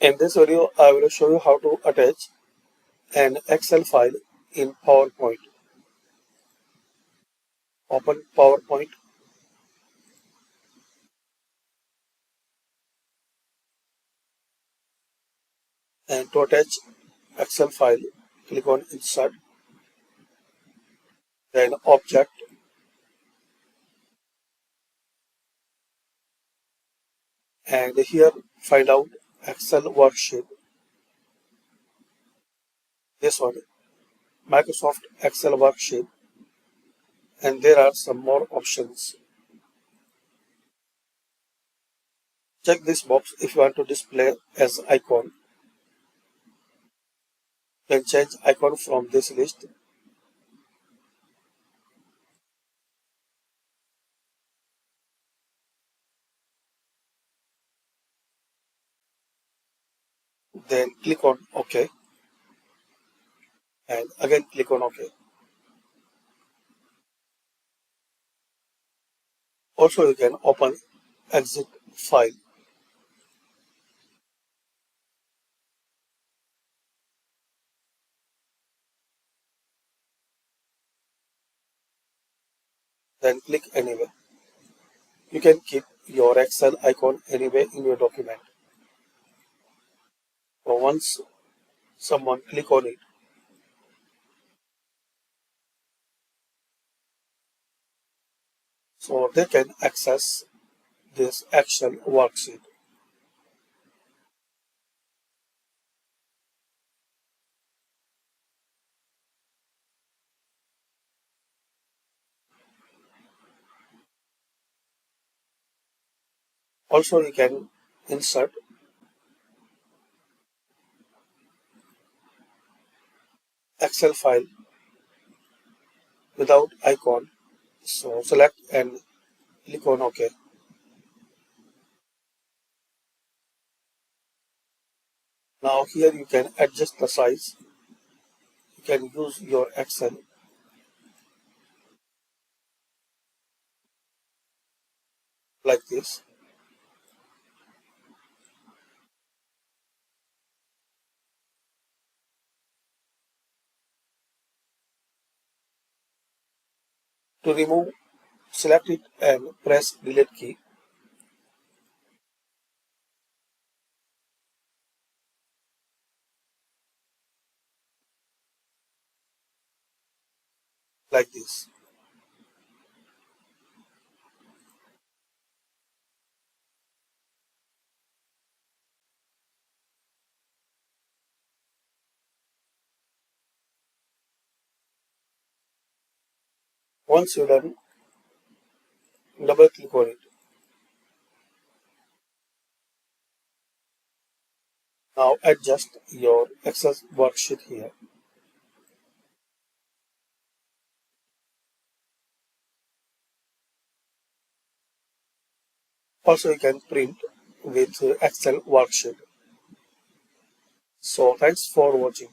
In this video, I will show you how to attach an Excel file in PowerPoint. Open PowerPoint and to attach Excel file, click on Insert, then Object, and here find out Excel worksheet. This one, Microsoft Excel worksheet, and there are some more options. Check this box if you want to display as icon. Then change icon from this list. Then click on OK, and again click on OK. Also, you can open exit file. Then click anywhere. You can keep your Excel icon anywhere in your document. So once someone click on it, so they can access this Excel worksheet. Also, you can insert Excel file without icon. So select and click on OK. Now here you can adjust the size. You can use your Excel like this. To remove, select it and press delete key. Like this. Once you're done, double click on it. Now adjust your Excel worksheet here. Also, you can print with Excel worksheet. So thanks for watching.